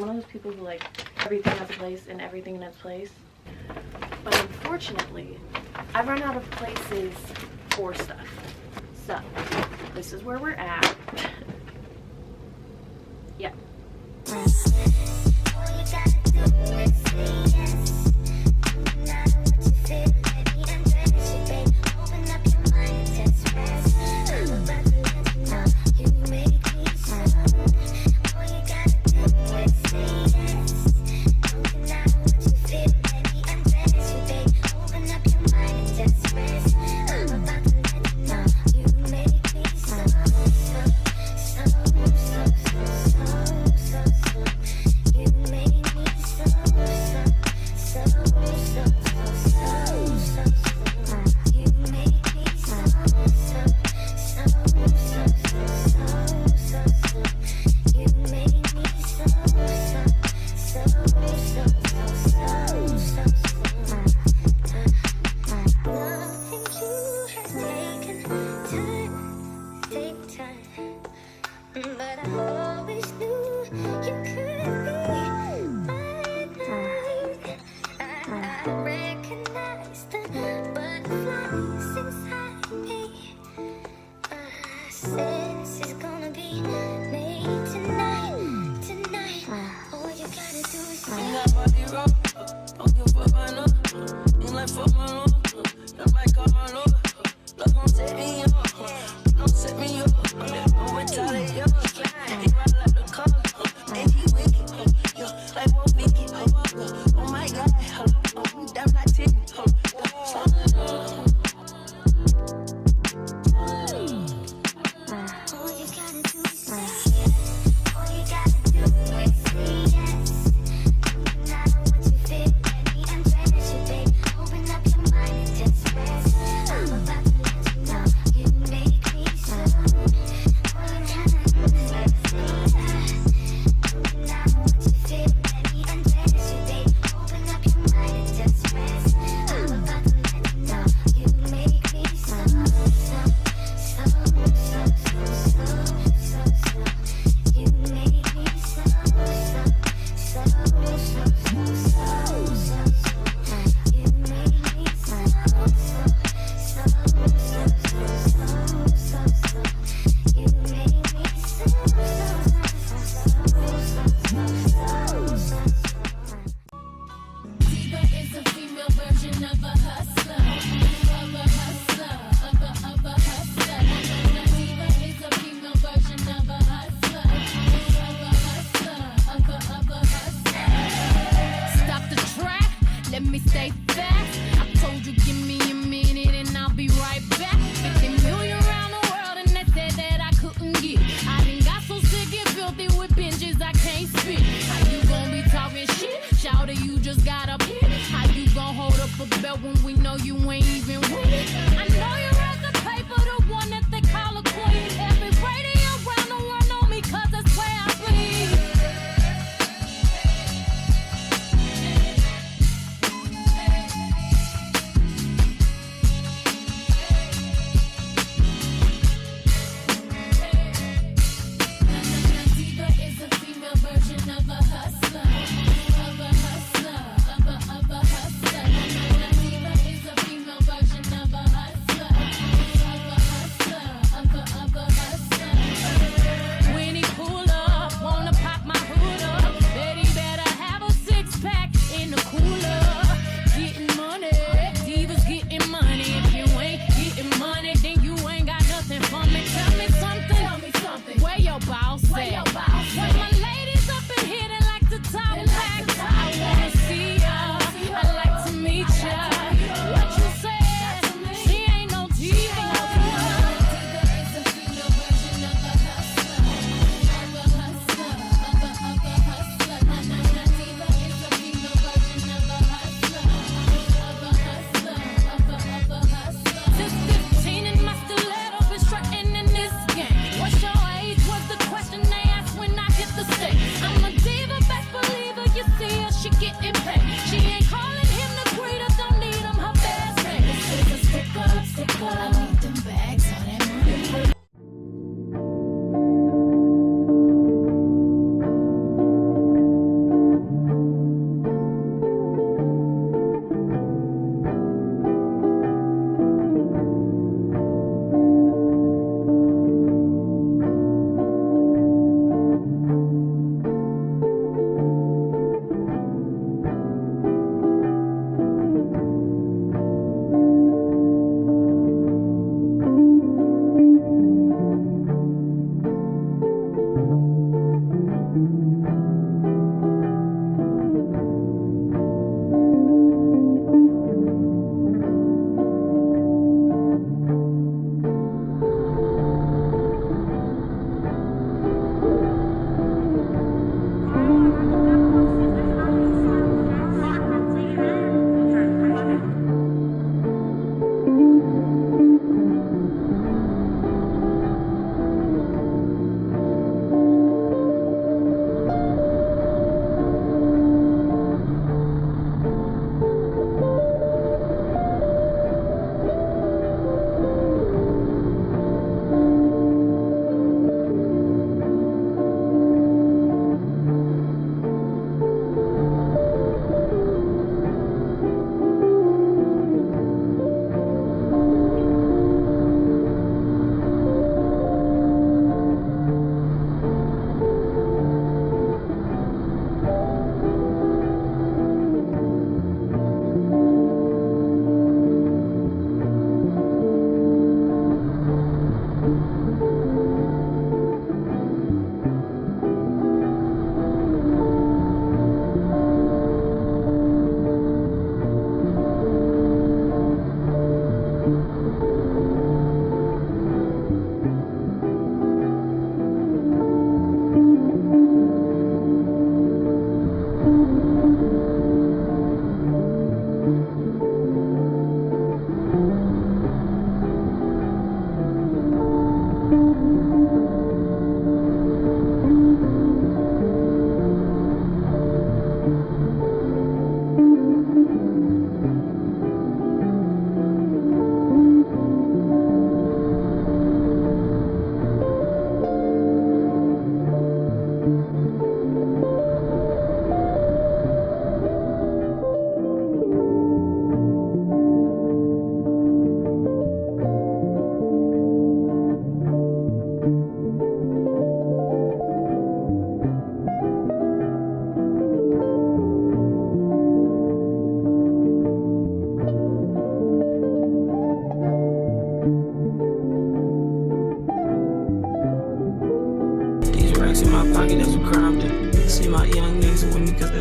one of those people who like everything has a place and everything in its place. But unfortunately, I've run out of places for stuff. So, this is where we're at. Yeah.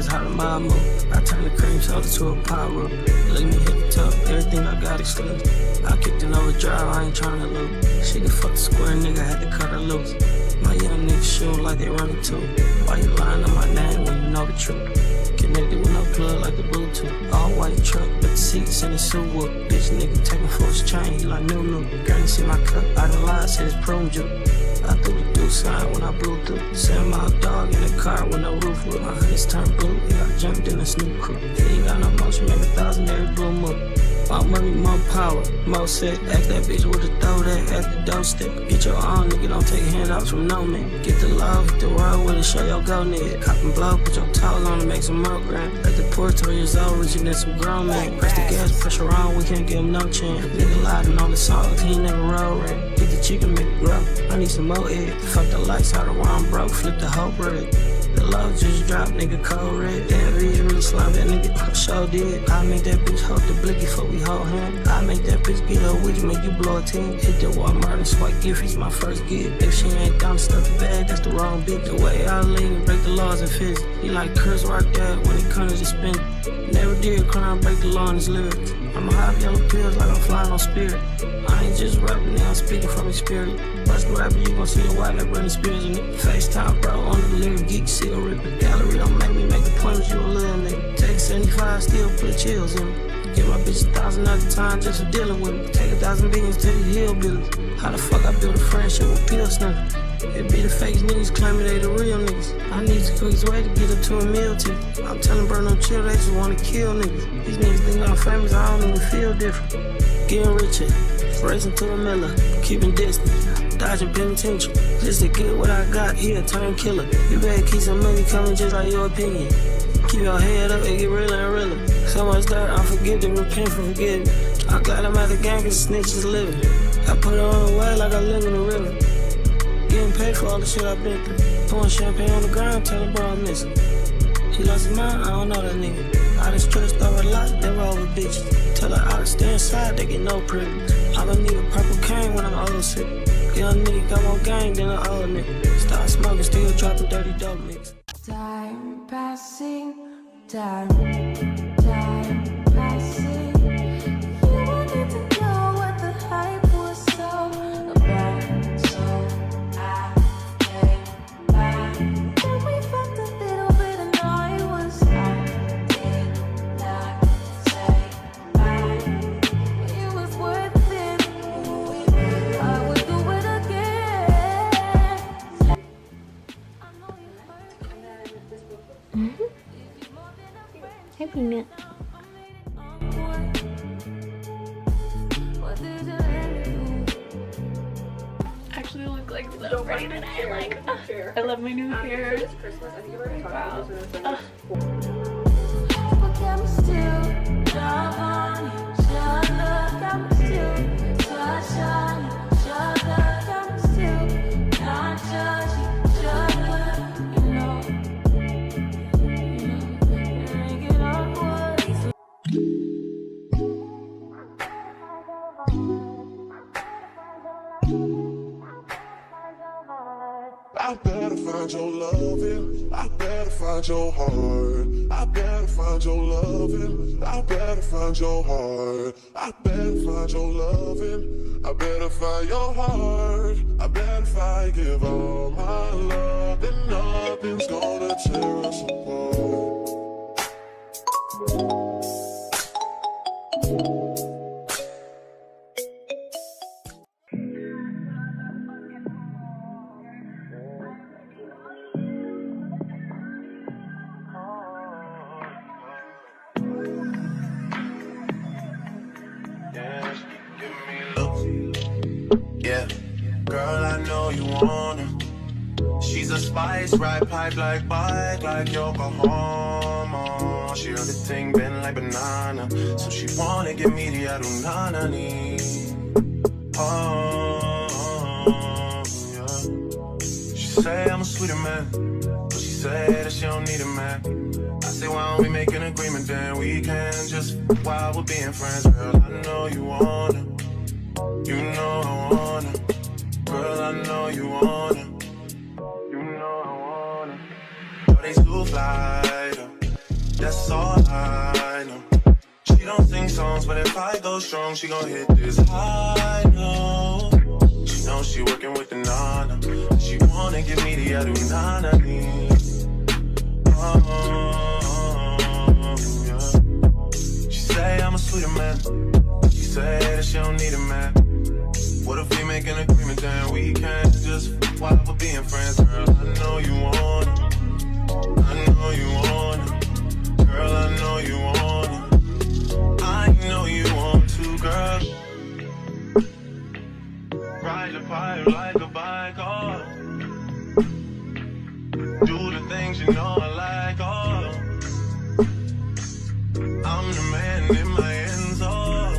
that's how the mob move. I turn the cream soda to a pot room. Let me hit the top, everything I got exclusive. I kicked in overdrive, I ain't tryna lose. She could fuck the square nigga, had to cut her loose. My young niggas shoot like they running too. Why you lying on my name when you know the truth? Connected with no plug like the Bluetooth. All white truck, but the seats in the suit whoop. Bitch nigga taking for his chain, he like new. Granny see my cup, I done lied, said it's prune juice. I threw the deuce sign when I blew through. 7 mile dog in the car with no roof with my hoodies turned blue. Yeah, I jumped in the Snoop crew. He ain't got no motion, make 1,000 every blue moon. More money, more power, more sex. Ask that bitch with a throw that at the doorstep. Get your own nigga, don't take handouts from no man. Get the love, hit the road with it, show your go nigga. Cop and blow, put your toes on to make some more grand. Let the poor 12 years old, richer than some grown man. Press the gas, pressure on, we can't give him no chance. Nigga lying on the songs, he ain't never roll ran. Get the chicken, make it grow. I need some more egg. Fuck the lights out of where I'm broke, flip the whole bread. The love just dropped, nigga, cold red. Damn, he's really slimed that nigga, sure did. I make that bitch hold the blicky before we hold hand. I make that bitch get up with you, make you blow a 10. Hit the Walmart and swipe gift, he's my first gig. If she ain't down to stuff the bag, that's the wrong bitch. The way I lean and break the laws in physics. He like curse rock that when it comes to spin. Never did crime, break the law in his lyrics. I'ma hop yellow pills like I'm flying on spirit. I ain't just rapping, now I'm speaking from experience. Bust the rapper, you gon' see the white like Britney Spears in it. FaceTime, bro, on the lyric geek, seal ripper. Gallery don't make me make appointments, you a little nigga. Take 75, still put chills in me. Give my bitch 1,000 at a time just for dealing with me. Take 1,000 billions to the hillbillies. How the fuck I build a friendship with pill sniffers? It be the fake niggas claiming they the real niggas. I need the quickest way to get up to a meal ticket. I'm telling bro, no chill, they just wanna kill niggas. These niggas think I'm famous, I don't even feel different. Getting richer, racing to a miller, keeping distance, dodging penitentiary. Just to get what I got, he a turn killer. You better keep some money coming just like your opinion. Keep your head up and get realer and realer. So much dirt, I forget to repent for forgetting. I'm glad I'm out the gang cause snitches living. I put it on the way like I live in the river. Getting paid for all the shit I've been through. Pouring champagne on the ground, telling bro I'm missing. He lost his mind, I don't know that nigga. I done stressed over a lot, never over bitches. Tell her I to stay inside, they get no privilege. I'ma need a purple cane when I'm old sick. Young nigga got more gang than an old nigga. Start smoking, still dropping dirty dope mix. Time passing, time passing. You wanted to know what the hype was all about, so I came back. Then we fucked a little bit and I was I did not say bye. It was worth it. I would do it again. I know you heard. Hey, Peanut. Actually look like so pretty today. Like, I love my new hair. Wow. I better find your loving, I better find your heart. I better find your loving, I better find your heart. I better find your loving, I better find your heart. I bet if I give all my love, then nothing's gonna tear us apart. Yeah, girl, I know you want her. She's a spice, ride pipe like bike, like Yokohama. She heard the thing bend like banana, so she wanna give me the adunanani. Oh, yeah. She say I'm a sweeter man, but she say that she don't need a man. I say why don't we make an agreement, then we can just while we're being friends. Girl, I know you want her. You know I wanna, girl, I know you wanna. You know I wanna. But they too fly, though. that's all I know. She don't sing songs, but if I go strong, she gon' hit this high note. She knows she working with the nana. She wanna give me the adunana. Yeah. She say I'm a sweeter man. She say that she don't need a man. What if we make an agreement, then we can't just while we're being friends, girl? I know you want it. I know you want it. Girl, I know you want it. I know you want to, girl. Ride the pipe like a bike, oh. Do the things you know I like, oh. I'm the man in my ends, oh.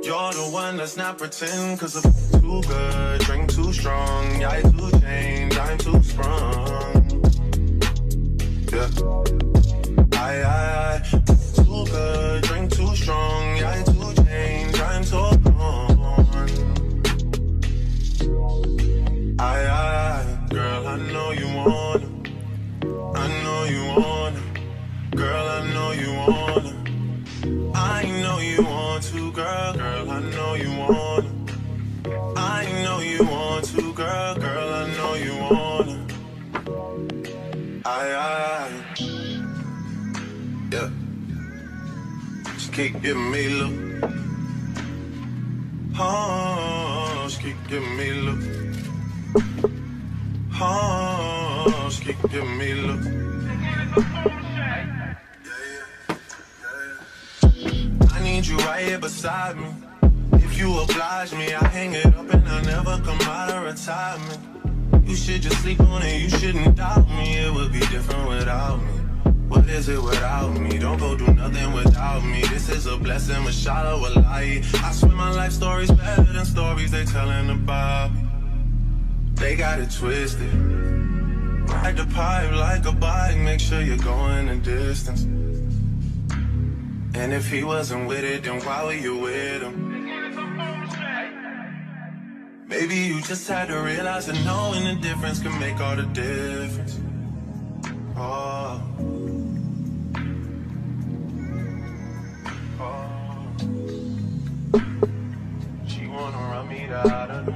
You're the one that's not pretend, cause I'm too good, drink too strong. Yeah, I too change, I'm too sprung. Yeah. I too good, drink too strong. Yeah, I too change, I'm so gone. Girl, I know you want it. I know you want it. Girl, I know you want it. I know you want to, girl. Girl, I know you want it. I know you want to, girl. Girl, I know you want it. Yeah. She keep giving me look. Oh, she keep giving me look. Oh, she keep giving me look. I need you right here beside me. If you oblige me, I hang it up and I never come out of retirement. You should just sleep on it, you shouldn't doubt me. It would be different without me. What is it without me? Don't go do nothing without me. This is a blessing, mashallah, wallahi. I swear my life story's better than stories they telling about me. They got it twisted. Ride the pipe like a bike, make sure you're going the distance. And if he wasn't with it, then why were you with him? Maybe you just had to realize that knowing the difference can make all the difference. Oh. She wanna run me out of the